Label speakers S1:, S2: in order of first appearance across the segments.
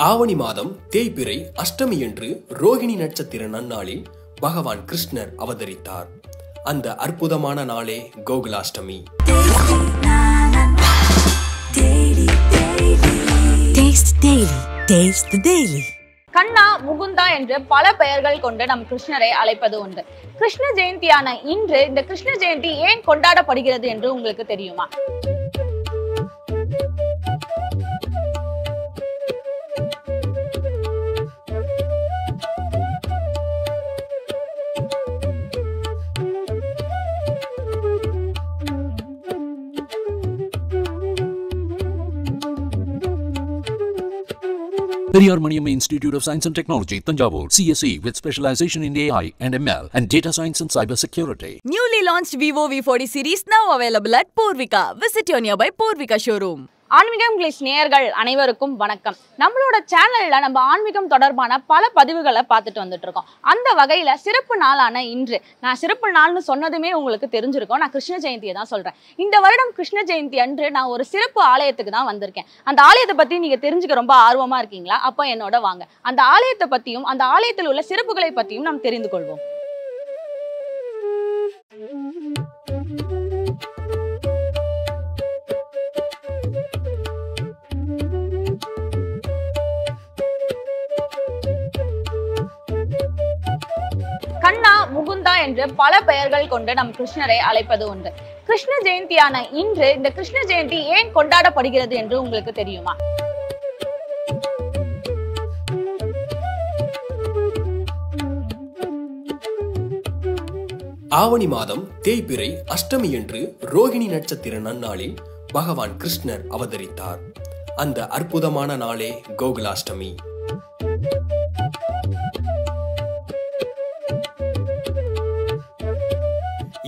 S1: ஆவணி மாதம் தேய்பிறை அஷ்டமி என்று ரோகிணி நட்சத்திர நன்னாளில் பகவான் கிருஷ்ணர் அவதரித்தார். அந்த அற்புதமான நாளே கோகுலாஷ்டமி.
S2: கண்ணா, முகுந்தா என்று பல பெயர்கள் கொண்டு நம் கிருஷ்ணரை அழைப்பது உண்டு. கிருஷ்ண ஜெயந்தியான இன்று இந்த கிருஷ்ண ஜெயந்தி ஏன் கொண்டாடப்படுகிறது என்று உங்களுக்கு தெரியுமா?
S3: Periyar Maniamma Institute of Science and Technology, Tanjavur, CSE with specialization in AI and ML and data science and cyber security.
S4: Newly launched Vivo V40 series now available at Purvika. Visit your nearby Purvika showroom.
S2: ஆன்மீகம் English நேயர்கள் அனைவருக்கும் வணக்கம். நம்மளோட சேனல்ல நம்ம ஆன்மீகம் தொடர்பான பல பதிவுகளை பார்த்துட்டு வந்துட்டு இருக்கோம். அந்த வகையில சிறப்பு நாளான இன்று, நான் சிறப்பு நாள்னு சொன்னதுமே உங்களுக்கு தெரிஞ்சிருக்கும், நான் கிருஷ்ண ஜெயந்தியை தான் சொல்றேன். இந்த வருடம் கிருஷ்ண ஜெயந்தி அன்று நான் ஒரு சிறப்பு ஆலயத்துக்கு தான் வந்திருக்கேன். அந்த ஆலயத்தை பத்தி நீங்க தெரிஞ்சுக்க ரொம்ப ஆர்வமா இருக்கீங்களா? அப்ப என்னோட வாங்க, அந்த ஆலயத்தை பத்தியும் அந்த ஆலயத்தில் உள்ள சிறப்புகளை பத்தியும் நாம் தெரிந்து கொள்வோம். கண்ணா, முகுந்தா என்று பல பெயர்கள் கொண்டு நம் கிருஷ்ணரை அழைப்பது உண்டு. கிருஷ்ண ஜெயந்தியான இன்று இந்த கிருஷ்ண ஜெயந்தி ஏன் கொண்டாடப்படுகிறது என்று உங்களுக்கு தெரியுமா?
S1: ஆவணி மாதம் தேய்பிறை அஷ்டமி என்று ரோகிணி நட்சத்திர நன்னாளில் பகவான் கிருஷ்ணர் அவதரித்தார். அந்த அற்புதமான நாளே கோகுலாஷ்டமி.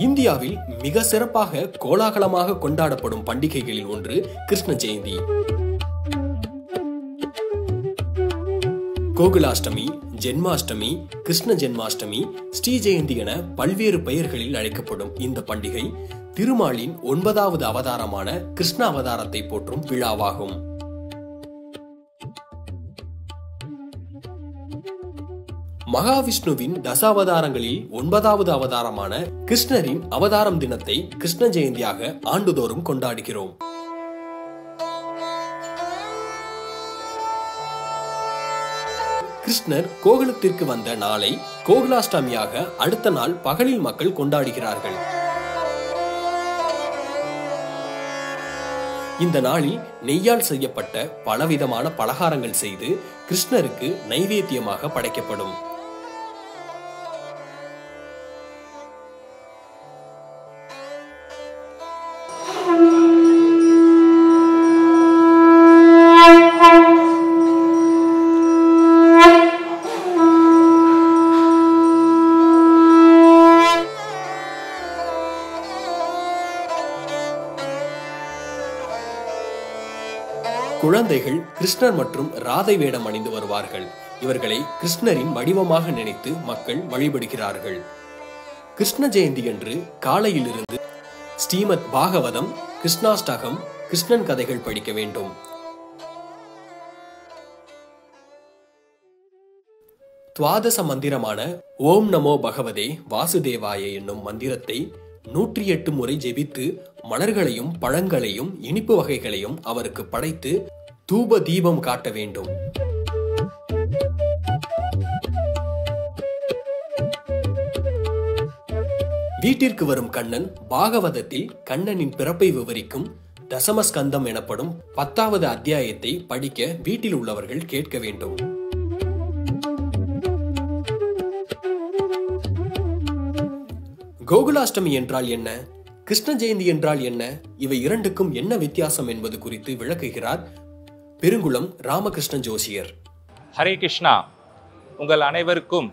S1: இந்தியாவில் மிக சிறப்பாக கோலாகலமாக கொண்டாடப்படும் பண்டிகைகளில் ஒன்று கிருஷ்ண ஜெயந்தி. கோகுலாஷ்டமி, ஜென்மாஷ்டமி, கிருஷ்ண ஜென்மாஷ்டமி, ஸ்ரீ ஜெயந்தி என பல்வேறு பெயர்களில் அழைக்கப்படும் இந்த பண்டிகை திருமாலின் 9வது அவதாரமான கிருஷ்ண அவதாரத்தை போற்றும் விழாவாகும். மகாவிஷ்ணுவின் தசாவதாரங்களில் 9வது அவதாரமான கிருஷ்ணரின் அவதாரம் தினத்தை கிருஷ்ண ஜெயந்தியாக ஆண்டுதோறும் கொண்டாடுகிறோம். கிருஷ்ணர் கோகுலத்திற்கு வந்த நாளை கோகுலாஷ்டமியாக அடுத்த நாள் பகலில் மக்கள் கொண்டாடுகிறார்கள். இந்த நாளில் நெய்யால் செய்யப்பட்ட பலவிதமான பலகாரங்கள் செய்து கிருஷ்ணருக்கு நைவேத்தியமாக படைக்கப்படும். குழந்தைகள் கிருஷ்ணர் மற்றும் ராதை வேடம் அணிந்து வருவார்கள். இவர்களை கிருஷ்ணரின் வடிவமாக நினைத்து மக்கள் வழிபடுகிறார்கள். கிருஷ்ண ஜெயந்தி அன்று காலையிலிருந்து ஸ்ரீமத் பாகவதம், கிருஷ்ணாஷ்டகம், கிருஷ்ணன் கதைகள் படிக்க வேண்டும். துவாதச மந்திரமான ஓம் நமோ பகவதே வாசுதேவாய என்னும் மந்திரத்தை 108 முறை ஜெபித்து மலர்களையும் பழங்களையும் இனிப்பு வகைகளையும் அவருக்கு படைத்து தூப தீபம் காட்ட வேண்டும். வீட்டிற்கு வரும் கண்ணன் பாகவதத்தில் கண்ணனின் பிறப்பை விவரிக்கும் தசமஸ்கந்தம் எனப்படும் 10வது அத்தியாயத்தை படிக்க வீட்டில் உள்ளவர்கள் கேட்க வேண்டும். கோகுலாஷ்டமி என்றால் என்ன, கிருஷ்ண ஜெயந்தி என்றால் என்ன, இவை இரண்டுக்கும் என்ன வித்தியாசம் என்பது குறித்து விளக்குகிறார் பெருங்குளம் ராமகிருஷ்ண ஜோசியர்.
S5: ஹரே கிருஷ்ணா. உங்கள் அனைவருக்கும்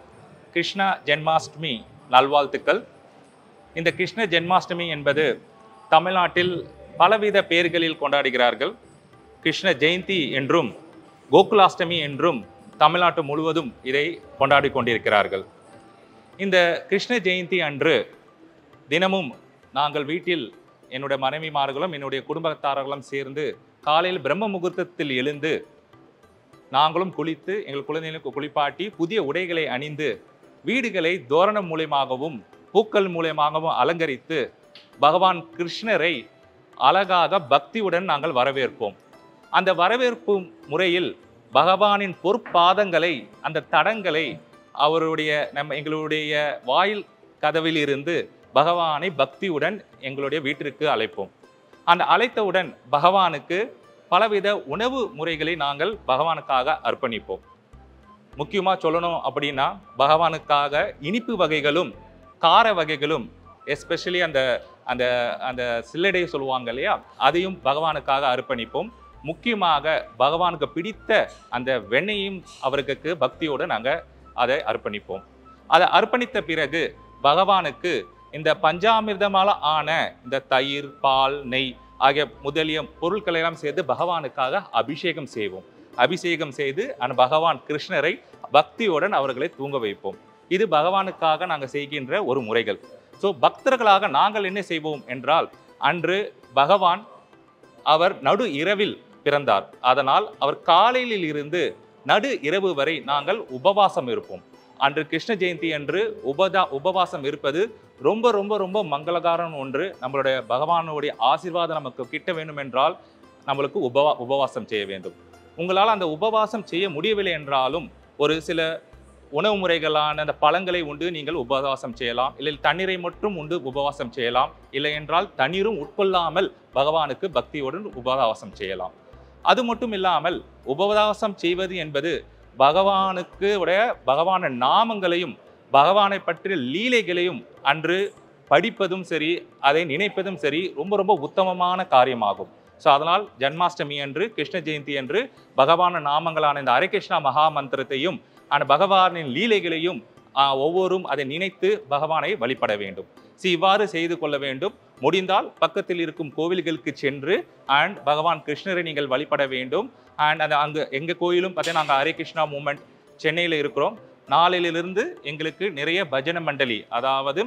S5: கிருஷ்ண ஜென்மாஷ்டமி நல்வாழ்த்துக்கள். இந்த கிருஷ்ண ஜென்மாஷ்டமி என்பது தமிழ்நாட்டில் பலவித பெயர்களில் கொண்டாடுகிறார்கள். கிருஷ்ண ஜெயந்தி என்றும் கோகுலாஷ்டமி என்றும் தமிழ்நாட்டு முழுவதும் இதை கொண்டாடி கொண்டிருக்கிறார்கள். இந்த கிருஷ்ண ஜெயந்தி அன்று தினமும் நாங்கள் வீட்டில் என்னுடைய மனைவிமார்களும் என்னுடைய குடும்பத்தார்களும் சேர்ந்து காலையில் பிரம்ம முகூர்த்தத்தில் எழுந்து நாங்களும் குளித்து எங்கள் குழந்தைகளுக்கு குளிப்பாட்டி புதிய உடைகளை அணிந்து வீடுகளை தோரணம் மூலமாகவும் பூக்கள் மூலமாகவும் அலங்கரித்து பகவான் கிருஷ்ணரை அழகாக பக்தியுடன் நாங்கள் வரவேற்போம். அந்த வரவேற்பு முறையில் பகவானின் பொற்பாதங்களை, அந்த தடங்களை அவருடைய எங்களுடைய வாயில் கதவில் இருந்து பகவானை பக்தியுடன் எங்களுடைய வீட்டிற்கு அழைப்போம். அந்த அழைத்தவுடன் பகவானுக்கு பலவித உணவு முறைகளை நாங்கள் பகவானுக்காக அர்ப்பணிப்போம். முக்கியமாக சொல்லணும் அப்படின்னா பகவானுக்காக இனிப்பு வகைகளும் கார வகைகளும், எஸ்பெஷலி அந்த அந்த அந்த சில்லடை சொல்லுவாங்க இல்லையா, அதையும் பகவானுக்காக அர்ப்பணிப்போம். முக்கியமாக பகவானுக்கு பிடித்த அந்த வெண்ணையும் அவருக்கு பக்தியோடு நாங்கள் அதை அர்ப்பணிப்போம். அதை அர்ப்பணித்த பிறகு பகவானுக்கு இந்த பஞ்சாமிர்தமால ஆன இந்த தயிர், பால், நெய் ஆகிய முதலிய பொருட்களை எல்லாம் சேர்த்து பகவானுக்காக அபிஷேகம் செய்வோம். அபிஷேகம் செய்து அந்த பகவான் கிருஷ்ணரை பக்தியுடன் அவர்களை தூங்க வைப்போம். இது பகவானுக்காக நாங்கள் செய்கின்ற ஒரு முறைகள். ஸோ பக்தர்களாக நாங்கள் என்ன செய்வோம் என்றால், அன்று பகவான் அவர் நடு இரவில் பிறந்தார். அதனால் அவர் காலையில் இருந்து நடு இரவு வரை நாங்கள் உபவாசம் இருப்போம். அன்று கிருஷ்ண ஜெயந்தி அன்று உபவாசம் இருப்பது ரொம்ப ரொம்ப ரொம்ப மங்களகாரம் ஒன்று. நம்மளுடைய பகவானுடைய ஆசீர்வாதம் நமக்கு கிட்ட வேண்டும் என்றால் நம்மளுக்கு உபவாசம் செய்ய வேண்டும். உங்களால் அந்த உபவாசம் செய்ய முடியவில்லை என்றாலும் ஒரு சில உணவு முறைகளான அந்த பழங்களை உண்டு நீங்கள் உபவாசம் செய்யலாம். இல்லை தண்ணீரை மட்டும் உண்டு உபவாசம் செய்யலாம். இல்லை என்றால் தண்ணீரும் உட்கொள்ளாமல் பகவானுக்கு பக்தியுடன் உபவாசம் செய்யலாம். அது மட்டும் இல்லாமல் உபவாசம் செய்வது என்பது பகவானுக்கு உடைய பகவான நாமங்களையும் பகவானை பற்றிய லீலைகளையும் அன்று படிப்பதும் சரி, அதை நினைப்பதும் சரி ரொம்ப ரொம்ப உத்தமமான காரியமாகும். ஸோ அதனால் ஜன்மாஷ்டமி அன்று, கிருஷ்ண ஜெயந்தி அன்று பகவான நாமங்களான இந்த ஹரே கிருஷ்ணா மகா மந்திரத்தையும் அந்த பகவானின் லீலைகளையும் ஒவ்வொரும் அதை நினைத்து பகவானை வழிபட வேண்டும். இவ்வாறு செய்து கொள்ள வேண்டும். முடிந்தால் பக்கத்தில் இருக்கும் கோவில்களுக்கு சென்று அண்ட் பகவான் கிருஷ்ணரை நீங்கள் வழிபட வேண்டும். அண்ட் அது அங்கே எங்கள் கோயிலும் பார்த்தீங்கன்னா நாங்கள் ஹரே கிருஷ்ணா மூமெண்ட் சென்னையில் இருக்கிறோம். நாளிலிருந்து எங்களுக்கு நிறைய பஜனை மண்டலி, அதாவது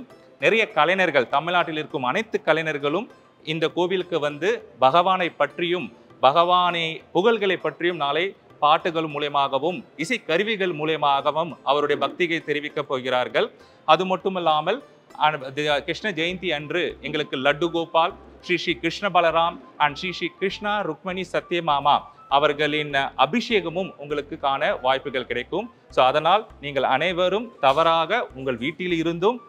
S5: நிறைய கலைஞர்கள், தமிழ்நாட்டில் இருக்கும் அனைத்து கலைஞர்களும் இந்த கோவிலுக்கு வந்து பகவானை பற்றியும் பகவானை புகழ்களை பற்றியும் நாளை பாட்டுகள் மூலமாகவும் இசை கருவிகள் மூலமாகவும் அவருடைய பக்தியை தெரிவிக்க போகிறார்கள். அது மட்டுமல்லாமல் கிருஷ்ண ஜெயந்தி அன்று எங்களுக்கு லட்டு கோபால், ஸ்ரீ ஸ்ரீ கிருஷ்ண பலராம் அண்ட் ஸ்ரீ ஸ்ரீ கிருஷ்ணா ருக்மணி சத்யமாமா அவர்களின் அபிஷேகமும் உங்களுக்கு காண வாய்ப்புகள் கிடைக்கும். ஸோ அதனால் நீங்கள் அனைவரும் தவறாக உங்கள் வீட்டில் இருந்தும்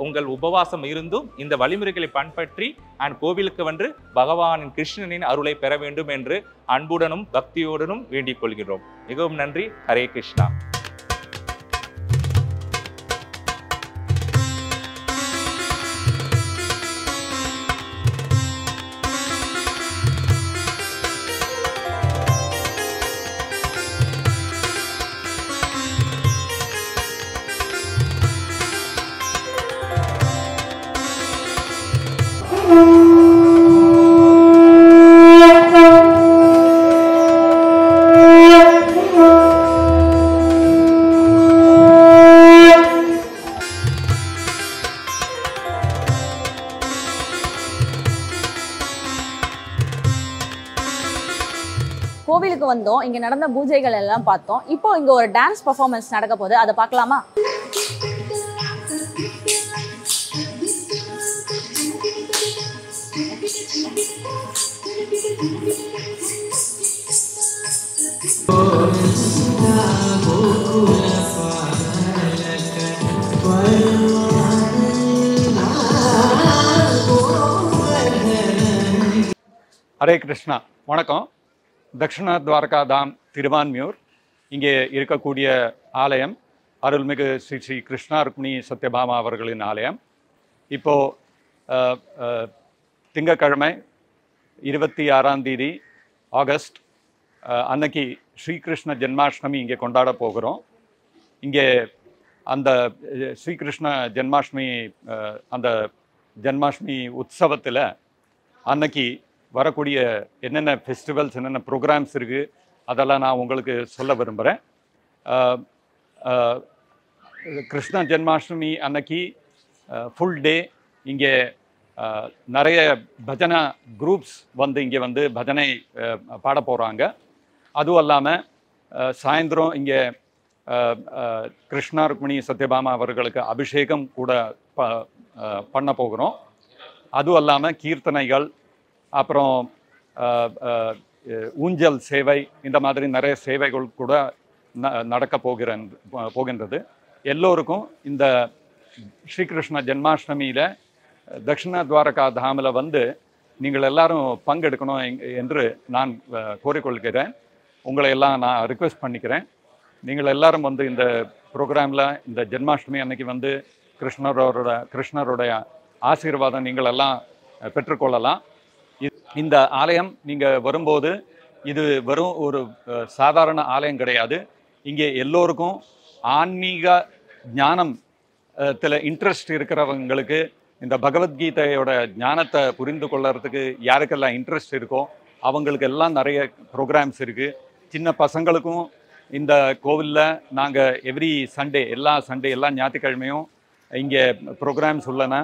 S5: உங்கள் உபவாசம் இருந்தும் இந்த வழிமுறைகளை பின்பற்றி அண்ட் கோவிலுக்கு வந்து பகவானின் கிருஷ்ணனின் அருளை பெற வேண்டும் என்று அன்புடனும் பக்தியோடனும் வேண்டிக் கொள்கிறோம். மிகவும் நன்றி. ஹரே கிருஷ்ணா.
S2: கோவிலுக்கு வந்தோம், இங்க நடந்த பூஜைகள் எல்லாம் பார்த்தோம். இப்போ இங்க ஒரு டான்ஸ் பெர்ஃபார்மன்ஸ் நடக்க போகுது, அதை பார்க்கலாமா?
S6: ஹரே கிருஷ்ணா. வணக்கம். தக்ஷண துவாரகா தாம் திருவான்மியூர் இங்கே இருக்கக்கூடிய ஆலயம் அருள்மிகு ஸ்ரீ ஸ்ரீ கிருஷ்ணா ருக்மிணி சத்யபாமா அவர்களின் ஆலயம். இப்போது திங்கட்கிழமை 26ஆம் தேதி ஆகஸ்ட் அன்னைக்கு ஸ்ரீகிருஷ்ண ஜென்மாஷ்டமி இங்கே கொண்டாட போகிறோம். இங்கே அந்த ஸ்ரீகிருஷ்ண ஜென்மாஷ்டமி அந்த ஜென்மாஷ்டமி உற்சவத்தில் அன்னைக்கு வரக்கூடிய என்னென்ன ஃபெஸ்டிவல்ஸ், என்னென்ன ப்ரோக்ராம்ஸ் இருக்குது அதெல்லாம் நான் உங்களுக்கு சொல்ல விரும்புகிறேன். கிருஷ்ண ஜென்மாஷ்டமி அன்னைக்கு ஃபுல் டே இங்கே நிறைய பஜனை குரூப்ஸ் வந்து இங்கே வந்து பஜனை பாட போகிறாங்க. அதுவும் இல்லாமல் சாயந்தரம் இங்கே கிருஷ்ணா ருக்மிணி சத்யபாமா அவர்களுக்கு அபிஷேகம் கூட பண்ண போகிறோம். அதுவும் இல்லாமல் கீர்த்தனைகள், அப்புறம் ஊஞ்சல் சேவை, இந்த மாதிரி நிறைய சேவைகள் கூட நடக்க போகின்றது. எல்லோருக்கும் இந்த ஸ்ரீகிருஷ்ண ஜென்மாஷ்டமியில் தக்ஷிண துவாரகா தாமில் வந்து நீங்கள் எல்லாரும் பங்கெடுக்கணும் என்று நான் கோரிக்கொள்கிறேன். உங்களை எல்லாம் நான் ரிக்வெஸ்ட் பண்ணிக்கிறேன். நீங்கள் எல்லாரும் வந்து இந்த ப்ரோக்ராமில் இந்த ஜென்மாஷ்டமி அன்னைக்கு வந்து கிருஷ்ணருடைய ஆசீர்வாதம் நீங்கள் எல்லாம் பெற்றுக்கொள்ளலாம். இந்த ஆலயம் நீங்கள் வரும்போது இது வெறும் ஒரு சாதாரண ஆலயம் கிடையாது. இங்கே எல்லோருக்கும் ஆன்மீக ஞானத்தில் இன்ட்ரெஸ்ட் இருக்கிறவங்களுக்கு, இந்த பகவத்கீதையோட ஞானத்தை புரிந்து கொள்ளுறதுக்கு யாருக்கெல்லாம் இன்ட்ரெஸ்ட் இருக்கோ அவங்களுக்கு எல்லாம் நிறைய ப்ரோக்ராம்ஸ் இருக்குது. சின்ன பசங்களுக்கும் இந்த கோவிலில் நாங்கள் எவ்ரி சண்டே, எல்லா ஞாயிற்றுக்கிழமையும் இங்கே ப்ரோக்ராம்ஸ் உள்ளன.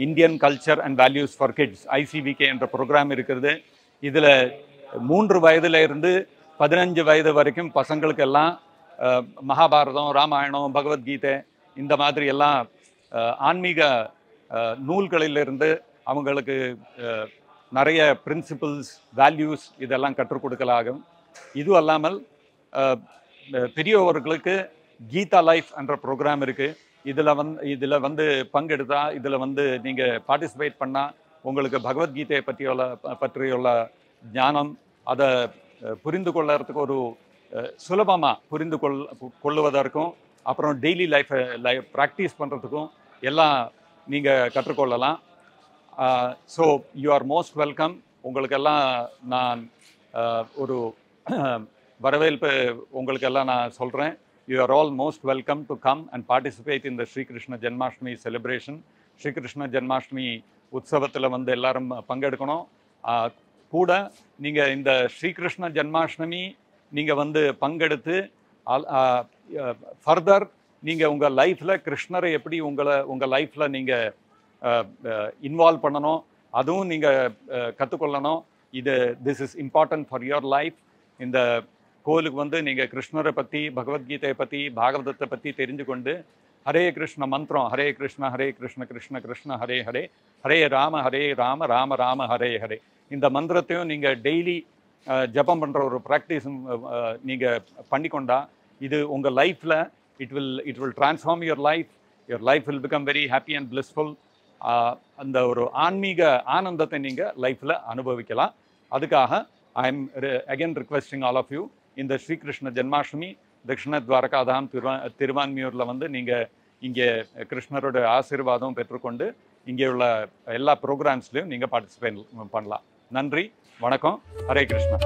S6: Indian culture and values for kids, ICVK என்ற ப்ரோக்ராம் இருக்கிறது. இதில் 3 வயதுலேருந்து 15 வயது வரைக்கும் பசங்களுக்கெல்லாம் மகாபாரதம், ராமாயணம், பகவத்கீதை இந்த மாதிரி எல்லாம் ஆன்மீக நூல்களிலிருந்து அவங்களுக்கு நிறைய பிரின்சிபிள்ஸ், வேல்யூஸ் இதெல்லாம் கற்றுக் கொடுக்கலாகும். இது அல்லாமல் பெரியவர்களுக்கு கீதா லைஃப் என்ற ப்ரோக்ராம் இருக்குது. இதில் வந்து பங்கெடுத்தால், இதில் வந்து நீங்கள் பார்ட்டிசிபேட் பண்ணால் உங்களுக்கு பகவத்கீதையை பற்றியுள்ள ஞானம், அதை புரிந்து கொள்ளுறதுக்கு ஒரு சுலபமாக புரிந்து கொள்ளுவதற்கும், அப்புறம் டெய்லி லைஃப் ப்ராக்டிஸ் பண்ணுறதுக்கும் எல்லாம் நீங்கள் கற்றுக்கொள்ளலாம். So you are most welcome. உங்களுக்கெல்லாம் நான் ஒரு வரவேற்பு உங்களுக்கெல்லாம் நான் சொல்கிறேன். You are all most welcome to come and participate in the Sri Krishna Janmashtami celebration. Sri Krishna Janmashtami உற்சவத்தில் வந்து எல்லாரும் பங்கெடுக்கணும். கூட நீங்கள் இந்த ஸ்ரீ கிருஷ்ண ஜென்மாஷ்டமி நீங்கள் வந்து பங்கெடுத்து ஃபர்தர் நீங்கள் உங்கள் லைஃப்பில் கிருஷ்ணரை எப்படி உங்கள் லைஃப்பில் நீங்கள் இன்வால்வ் பண்ணணும், அதுவும் நீங்கள் கற்றுக்கொள்ளணும். This is important for your life. இந்த கோவிலுக்கு வந்து நீங்கள் கிருஷ்ணரை பற்றி, பகவத்கீதையை பற்றி, பாகவதத்தை பற்றி தெரிஞ்சு கொண்டு ஹரே கிருஷ்ண மந்திரம், ஹரே கிருஷ்ண கிருஷ்ண கிருஷ்ண ஹரே ஹரே, ஹரே ராம ராம ராம ஹரே ஹரே, இந்த மந்திரத்தையும் நீங்கள் டெய்லி ஜபம் பண்ணுற ஒரு ப்ராக்டிஸும் நீங்கள் பண்ணிக்கொண்டா இது உங்கள் லைஃப்பில் it will transform your life will become very happy and blissful. அந்த ஒரு ஆன்மீக ஆனந்தத்தை நீங்கள் லைஃப்பில் அனுபவிக்கலாம். அதுக்காக I am again requesting all of you, இந்த ஸ்ரீகிருஷ்ண ஜென்மாஷ்டமி தக்ஷிண துவாரகாதாம் திருவான்மியூரில் வந்து நீங்கள் இங்கே கிருஷ்ணரோட ஆசீர்வாதம் பெற்றுக்கொண்டு இங்கே உள்ள எல்லா ப்ரோக்ராம்ஸ்லையும் நீங்கள் பார்ட்டிசிபேட் பண்ணலாம். நன்றி, வணக்கம், ஹரே கிருஷ்ணா.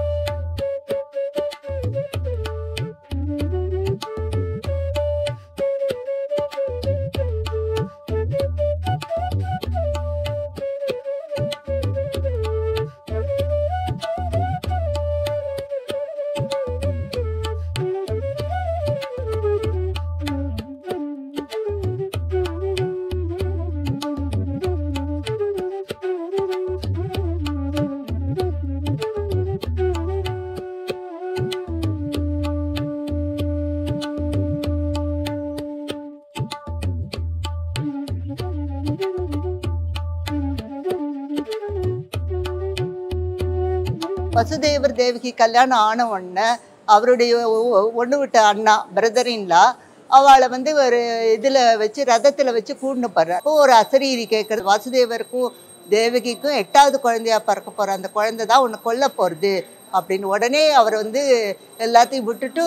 S7: வசுதேவர் தேவகி கல்யாணம் ஆன உடனே அவருடைய ஒன்று விட்ட அண்ணா பிரதரின்லா அவளை வந்து ஒரு இதில் வச்சு ரதத்தில் வச்சு கூண்டு போடுற. அப்போ ஒரு அசரீரி கேட்குறது, வாசுதேவருக்கும் தேவகிக்கும் 8வது குழந்தையா பிறக்க போகிற அந்த குழந்தை தான் உன்னை கொல்ல போகிறது அப்படின்னு. உடனே அவர் வந்து எல்லாத்தையும் விட்டுட்டு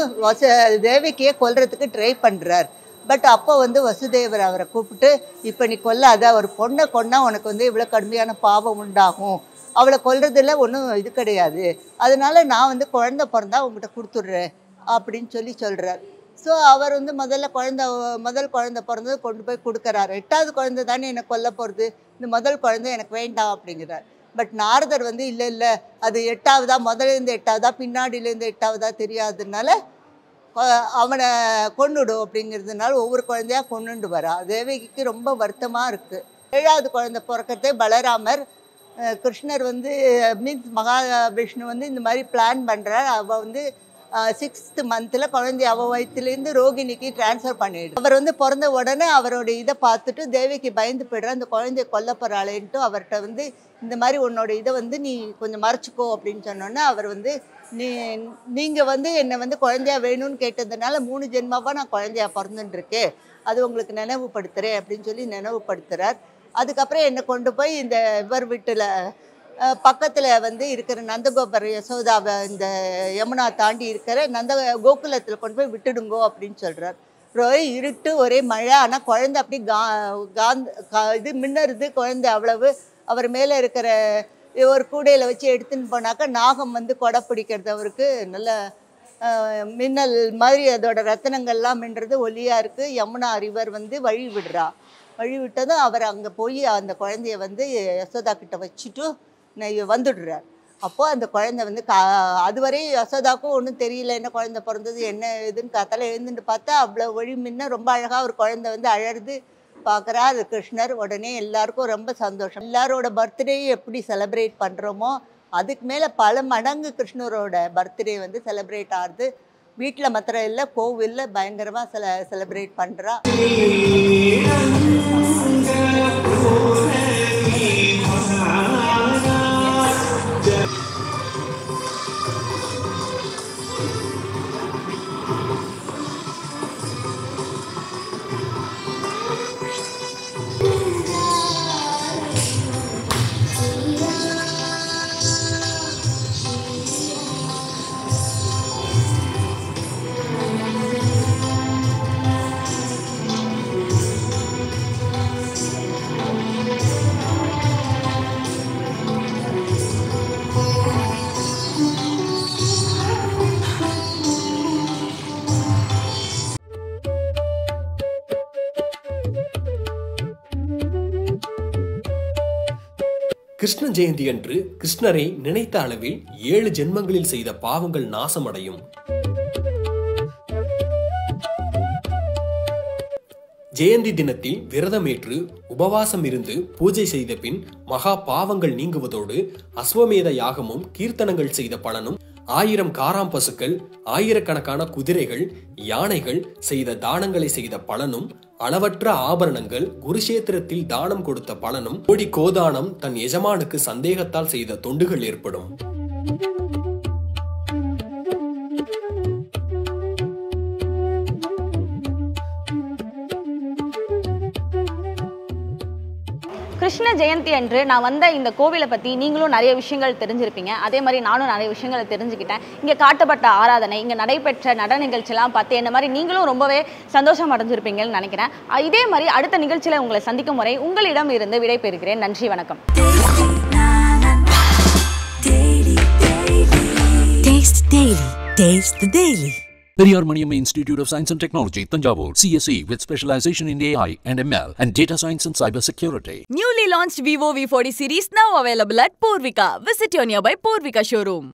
S7: தேவகியை கொல்றதுக்கு ட்ரை பண்ணுறார். பட் அப்போ வந்து வசுதேவர் அவரை கூப்பிட்டு, இப்போ நீ கொல்லாத, ஒரு பொண்ணை கொன்னா உனக்கு வந்து இவ்வளோ கடுமையான பாவம் உண்டாகும், அவளை கொல்றதில் ஒன்றும் இது கிடையாது, அதனால நான் வந்து குழந்தை பிறந்தா உங்கள்கிட்ட கொடுத்துட்றேன் அப்படின்னு சொல்கிறார். ஸோ அவர் வந்து முதல் குழந்தை பிறந்தது கொண்டு போய் கொடுக்குறாரு. 8வது குழந்தை தானே என்னை கொல்ல போகிறது, இந்த முதல் குழந்தை எனக்கு வேண்டாம் அப்படிங்கிறார். பட் நாரதர் வந்து இல்லை அது 8வதா, முதலேருந்து 8வதா பின்னாடியிலேருந்து 8வதா தெரியாததுனால அவனை கொன்னுடும் அப்படிங்கிறதுனால ஒவ்வொரு குழந்தையாக கொண்டுண்டு வரா. தேவகிக்கு ரொம்ப வருத்தமாக இருக்குது. 7வது குழந்தை பிறக்கிறதே பலராமர் கிருஷ்ணர் வந்து மீன்ஸ் மகாவிஷ்ணு வந்து இந்த மாதிரி பிளான் பண்ணுறார். அவள் வந்து 6th மந்த்தில் குழந்தை அவள் வயிற்றுலேருந்து ரோகிணிக்கு ட்ரான்ஸ்ஃபர் பண்ணிவிடு. அவர் வந்து பிறந்த உடனே அவரோட இதை பார்த்துட்டு தேவிக்கு பயந்து போய்டுறான், அந்த குழந்தைய கொல்ல போகிறாளேன்ட்டு அவர்கிட்ட வந்து இந்த மாதிரி உன்னோட இதை வந்து நீ கொஞ்சம் மறைச்சிக்கோ அப்படின்னு சொன்னோன்னே அவர் வந்து நீங்கள் வந்து என்னை வந்து குழந்தையா வேணும்னு கேட்டதுனால 3 ஜென்மாவாக நான் குழந்தையா பிறந்துட்டுருக்கேன், அது உங்களுக்கு நினைவுபடுத்துகிறேன் அப்படின்னு சொல்லி நினைவுபடுத்துகிறார். அதுக்கப்புறம் என்னை கொண்டு போய் இந்த இவர் வீட்டில் பக்கத்தில் வந்து இருக்கிற நந்தகோபர் யசோதாவை இந்த யமுனா தாண்டி இருக்கிற கோகுலத்தில் கொண்டு போய் விட்டுடுங்கோ அப்படின்னு சொல்கிறார். ஒரே இருட்டு, ஒரே மழை, ஆனால் குழந்தை அப்படி இது மின்னறுது குழந்தை அவ்வளவு. அவர் மேலே இருக்கிற ஒரு கூடையில் வச்சு எடுத்துன்னு போனாக்கா நாகம் வந்து கொடை பிடிக்கிறது அவருக்கு நல்ல மின்னல் மாதிரி அதோட ரத்தனங்கள்லாம் மின்றது ஒலியாக இருக்குது. யமுனா ரிவர் வந்து வழி விட்டதும் அவர் அங்கே போய் அந்த குழந்தைய வந்து யசோதா கிட்ட வச்சுட்டு வந்துடுறார். அப்போது அந்த குழந்தை வந்து அதுவரை யசோதாக்கும் ஒன்றும் தெரியல, என்ன குழந்தை பிறந்தது என்ன இதுன்னு காத்தால எழுந்துட்டு பார்த்தா அவ்வளோ வழி முன்ன ரொம்ப அழகாக ஒரு குழந்தை வந்து அழறது பார்க்குறார் கிருஷ்ணர். உடனே எல்லாருக்கும் ரொம்ப சந்தோஷம். எல்லாரோட பர்த்டே எப்படி செலிப்ரேட் பண்ணுறோமோ அதுக்கு மேலே பல மடங்கு கிருஷ்ணரோட பர்த்டே வந்து செலிப்ரேட் ஆகுது. வீட்டில் மாத்திரம் இல்லை, கோவிலில் பயங்கரமாக செலிப்ரேட் பண்ணுறா.
S1: கிருஷ்ண ஜெயந்தி அன்று கிருஷ்ணரை நினைத்த அளவில் 7 ஜென்மங்களில் செய்த பாவங்கள் நாசமடையும். ஜெயந்தி தினத்தில் விரதமேற்று உபவாசம் இருந்து பூஜை செய்த பின் மகா பாவங்கள் நீங்குவதோடு அஸ்வமேத யாகமும் கீர்த்தனங்கள் செய்த பலனும், 1000 காராம் பசுக்கள், ஆயிரக்கணக்கான குதிரைகள், யானைகள் செய்த தானங்களை செய்த பலனும், அளவற்ற ஆபரணங்கள் குருஷேத்திரத்தில் தானம் கொடுத்த பலனும், கோடி கோதானம் தன் எஜமானுக்கு சந்தேகத்தால் செய்த தொண்டுகள் ஏற்படும்.
S2: கிருஷ்ண ஜெயந்தி அன்று நான் வந்த இந்த கோவிலை பற்றி நீங்களும் நிறைய விஷயங்கள் தெரிஞ்சிருப்பீங்க. அதே மாதிரி நானும் நிறைய விஷயங்களை தெரிஞ்சுக்கிட்டேன். இங்கே காட்டப்பட்ட ஆராதனை, இங்கே நடைபெற்ற நட நிகழ்ச்சியெல்லாம் பார்த்து என்ன மாதிரி நீங்களும் ரொம்பவே சந்தோஷம் அடைஞ்சிருப்பீங்கன்னு நினைக்கிறேன். இதே மாதிரி அடுத்த நிகழ்ச்சியில் உங்களை சந்திக்கும் வரை உங்களிடம் இருந்து விடை பெறுகிறேன். நன்றி, வணக்கம்.
S3: Periyar Maniamma Institute of Science and Technology, Tanjavur, CSE with specialization in AI and ML and data science and cyber security.
S4: Newly launched Vivo V40 series now available at Purvika. Visit your nearby Purvika showroom.